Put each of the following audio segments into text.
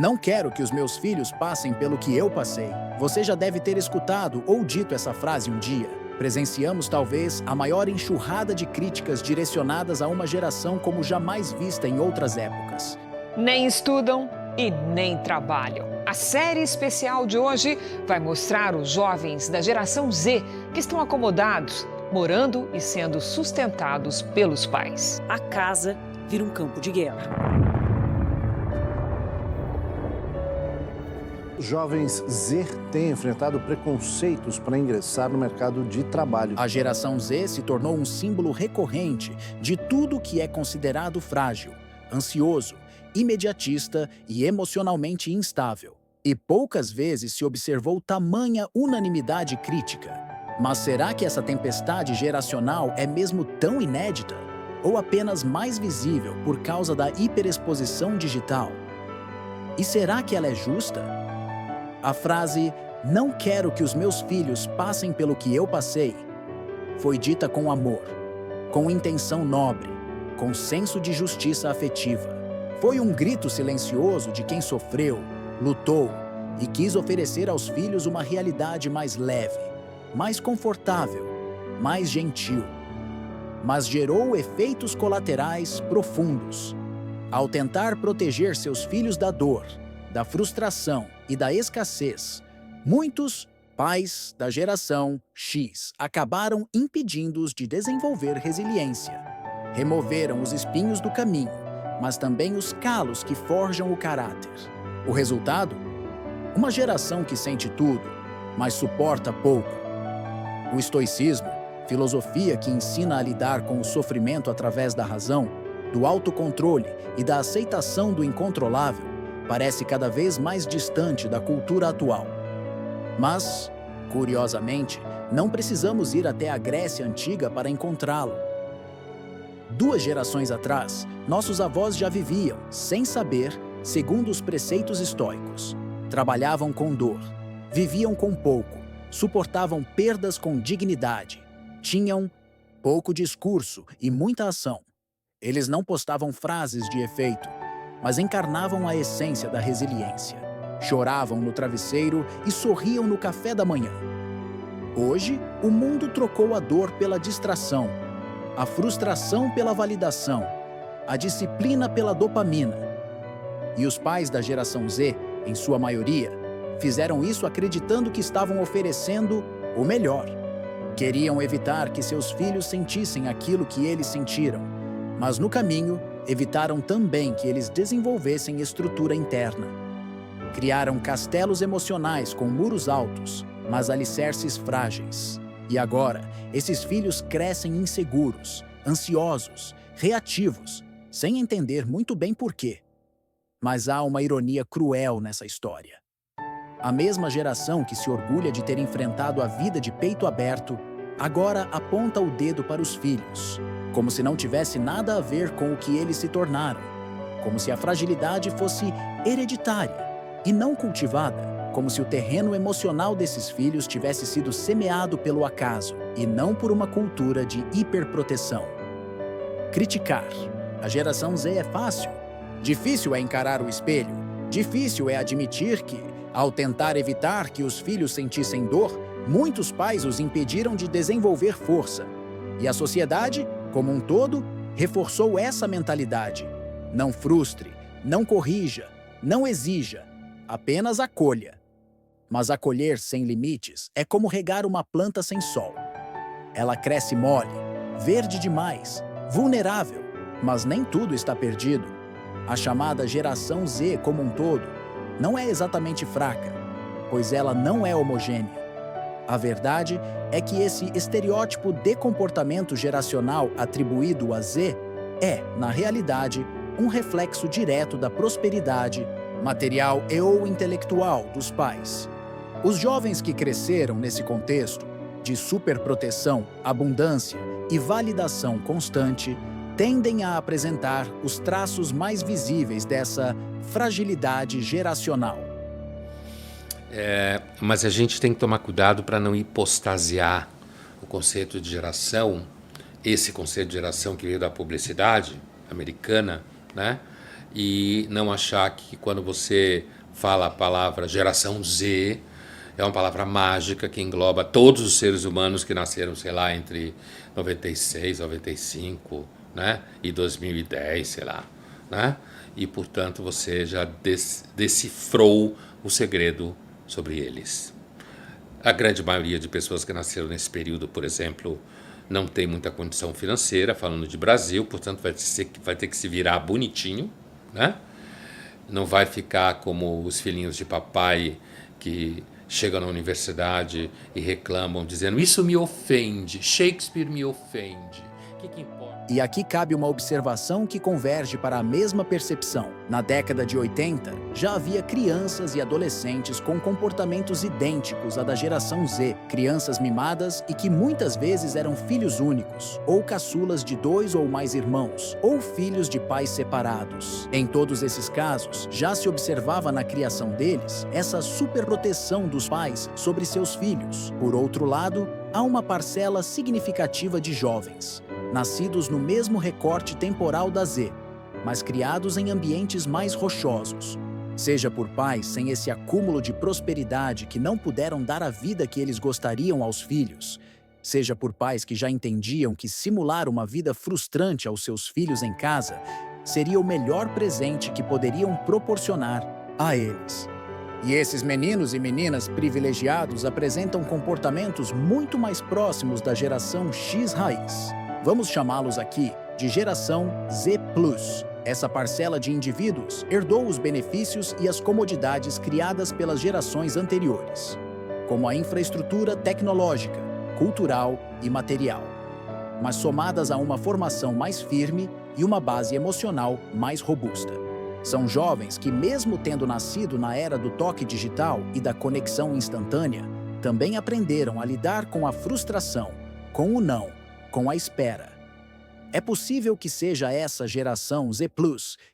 Não quero que os meus filhos passem pelo que eu passei. Você já deve ter escutado ou dito essa frase um dia. Presenciamos talvez a maior enxurrada de críticas direcionadas a uma geração como jamais vista em outras épocas. Nem estudam e nem trabalham. A série especial de hoje vai mostrar os jovens da geração Z que estão acomodados, morando e sendo sustentados pelos pais. A casa vira um campo de guerra. Os jovens Z têm enfrentado preconceitos para ingressar no mercado de trabalho. A geração Z se tornou um símbolo recorrente de tudo que é considerado frágil, ansioso, imediatista e emocionalmente instável. E poucas vezes se observou tamanha unanimidade crítica. Mas será que essa tempestade geracional é mesmo tão inédita? Ou apenas mais visível por causa da hiperexposição digital? E será que ela é justa? A frase, "Não quero que os meus filhos passem pelo que eu passei", foi dita com amor, com intenção nobre, com senso de justiça afetiva. Foi um grito silencioso de quem sofreu, lutou e quis oferecer aos filhos uma realidade mais leve, mais confortável, mais gentil. Mas gerou efeitos colaterais profundos. Ao tentar proteger seus filhos da dor, da frustração e da escassez, muitos pais da geração X acabaram impedindo-os de desenvolver resiliência. Removeram os espinhos do caminho, mas também os calos que forjam o caráter. O resultado? Uma geração que sente tudo, mas suporta pouco. O estoicismo, filosofia que ensina a lidar com o sofrimento através da razão, do autocontrole e da aceitação do incontrolável, parece cada vez mais distante da cultura atual. Mas, curiosamente, não precisamos ir até a Grécia Antiga para encontrá-lo. 2 gerações atrás, nossos avós já viviam, sem saber, segundo os preceitos estoicos. Trabalhavam com dor, viviam com pouco, suportavam perdas com dignidade, tinham pouco discurso e muita ação. Eles não postavam frases de efeito, mas encarnavam a essência da resiliência. Choravam no travesseiro e sorriam no café da manhã. Hoje, o mundo trocou a dor pela distração, a frustração pela validação, a disciplina pela dopamina. E os pais da geração Z, em sua maioria, fizeram isso acreditando que estavam oferecendo o melhor. Queriam evitar que seus filhos sentissem aquilo que eles sentiram, mas no caminho, evitaram também que eles desenvolvessem estrutura interna. Criaram castelos emocionais com muros altos, mas alicerces frágeis. E agora, esses filhos crescem inseguros, ansiosos, reativos, sem entender muito bem por quê. Mas há uma ironia cruel nessa história. A mesma geração que se orgulha de ter enfrentado a vida de peito aberto, agora aponta o dedo para os filhos, como se não tivesse nada a ver com o que eles se tornaram, como se a fragilidade fosse hereditária e não cultivada, como se o terreno emocional desses filhos tivesse sido semeado pelo acaso e não por uma cultura de hiperproteção. Criticar a geração Z é fácil. Difícil é encarar o espelho. Difícil é admitir que, ao tentar evitar que os filhos sentissem dor, muitos pais os impediram de desenvolver força. E a sociedade, como um todo, reforçou essa mentalidade. Não frustre, não corrija, não exija, apenas acolha. Mas acolher sem limites é como regar uma planta sem sol. Ela cresce mole, verde demais, vulnerável, mas nem tudo está perdido. A chamada geração Z como um todo não é exatamente fraca, pois ela não é homogênea. A verdade é que esse estereótipo de comportamento geracional atribuído a Z é, na realidade, um reflexo direto da prosperidade material e/ou intelectual dos pais. Os jovens que cresceram nesse contexto de superproteção, abundância e validação constante tendem a apresentar os traços mais visíveis dessa fragilidade geracional. Mas a gente tem que tomar cuidado para não hipostasiar o conceito de geração, esse conceito de geração que veio da publicidade americana, né? e não achar que quando você fala a palavra geração Z, é uma palavra mágica que engloba todos os seres humanos que nasceram, sei lá, entre 96, 95, né? E 2010, sei lá, né? E, portanto, você já decifrou o segredo sobre eles. A grande maioria de pessoas que nasceram nesse período, por exemplo, não tem muita condição financeira, falando de Brasil, portanto vai ter que se virar bonitinho, né? Não vai ficar como os filhinhos de papai que chegam na universidade e reclamam, dizendo: isso me ofende, Shakespeare me ofende. O que importa? E aqui cabe uma observação que converge para a mesma percepção. Na década de 80, já havia crianças e adolescentes com comportamentos idênticos à da geração Z, crianças mimadas e que muitas vezes eram filhos únicos, ou caçulas de 2 ou mais irmãos, ou filhos de pais separados. Em todos esses casos, já se observava na criação deles essa superproteção dos pais sobre seus filhos. Por outro lado, há uma parcela significativa de jovens, nascidos no mesmo recorte temporal da Z, mas criados em ambientes mais rochosos, seja por pais sem esse acúmulo de prosperidade que não puderam dar a vida que eles gostariam aos filhos, seja por pais que já entendiam que simular uma vida frustrante aos seus filhos em casa seria o melhor presente que poderiam proporcionar a eles. E esses meninos e meninas privilegiados apresentam comportamentos muito mais próximos da geração X raiz. Vamos chamá-los aqui de geração Z+. Essa parcela de indivíduos herdou os benefícios e as comodidades criadas pelas gerações anteriores, como a infraestrutura tecnológica, cultural e material, mas somadas a uma formação mais firme e uma base emocional mais robusta. São jovens que, mesmo tendo nascido na era do toque digital e da conexão instantânea, também aprenderam a lidar com a frustração, com o não, com a espera. É possível que seja essa geração Z+,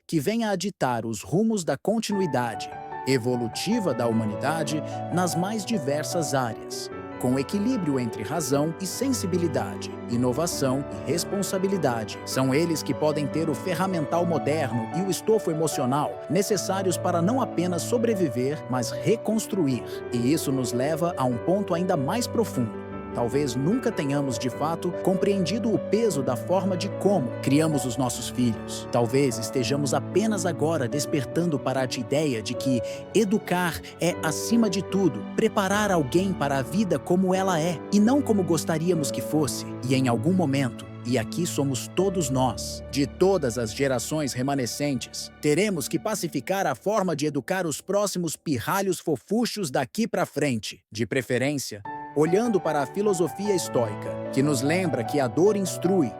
que venha a ditar os rumos da continuidade evolutiva da humanidade nas mais diversas áreas, com equilíbrio entre razão e sensibilidade, inovação e responsabilidade. São eles que podem ter o ferramental moderno e o estofo emocional necessários para não apenas sobreviver, mas reconstruir. E isso nos leva a um ponto ainda mais profundo. Talvez nunca tenhamos, de fato, compreendido o peso da forma de como criamos os nossos filhos. Talvez estejamos apenas agora despertando para a ideia de que educar é, acima de tudo, preparar alguém para a vida como ela é, e não como gostaríamos que fosse. E em algum momento, e aqui somos todos nós, de todas as gerações remanescentes, teremos que pacificar a forma de educar os próximos pirralhos fofuchos daqui para frente, de preferência olhando para a filosofia estoica, que nos lembra que a dor instrui,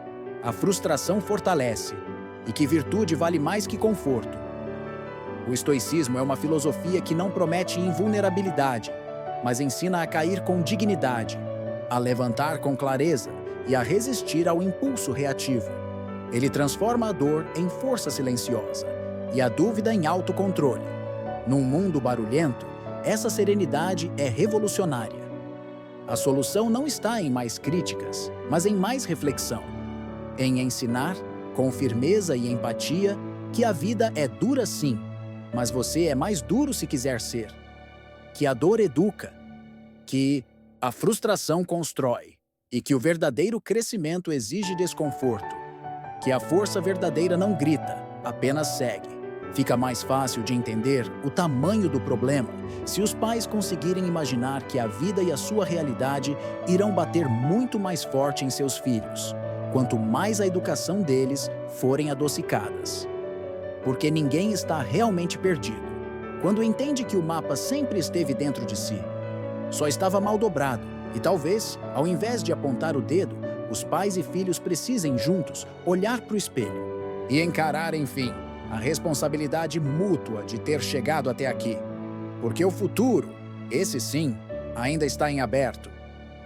a frustração fortalece e que virtude vale mais que conforto. O estoicismo é uma filosofia que não promete invulnerabilidade, mas ensina a cair com dignidade, a levantar com clareza e a resistir ao impulso reativo. Ele transforma a dor em força silenciosa e a dúvida em autocontrole. Num mundo barulhento, essa serenidade é revolucionária. A solução não está em mais críticas, mas em mais reflexão. Em ensinar, com firmeza e empatia, que a vida é dura sim, mas você é mais duro se quiser ser. Que a dor educa, que a frustração constrói e que o verdadeiro crescimento exige desconforto. Que a força verdadeira não grita, apenas segue. Fica mais fácil de entender o tamanho do problema se os pais conseguirem imaginar que a vida e a sua realidade irão bater muito mais forte em seus filhos, quanto mais a educação deles forem adocicadas. Porque ninguém está realmente perdido quando entende que o mapa sempre esteve dentro de si. Só estava mal dobrado e talvez, ao invés de apontar o dedo, os pais e filhos precisem juntos olhar para o espelho e encarar, enfim, a responsabilidade mútua de ter chegado até aqui. Porque o futuro, esse sim, ainda está em aberto.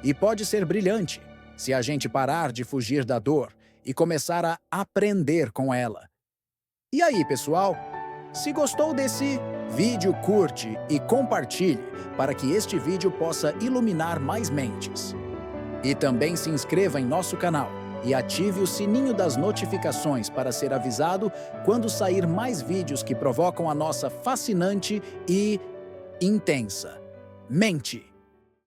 E pode ser brilhante se a gente parar de fugir da dor e começar a aprender com ela. E aí, pessoal? Se gostou desse vídeo, curte e compartilhe para que este vídeo possa iluminar mais mentes. E também se inscreva em nosso canal e ative o sininho das notificações para ser avisado quando sair mais vídeos que provocam a nossa fascinante e intensa mente.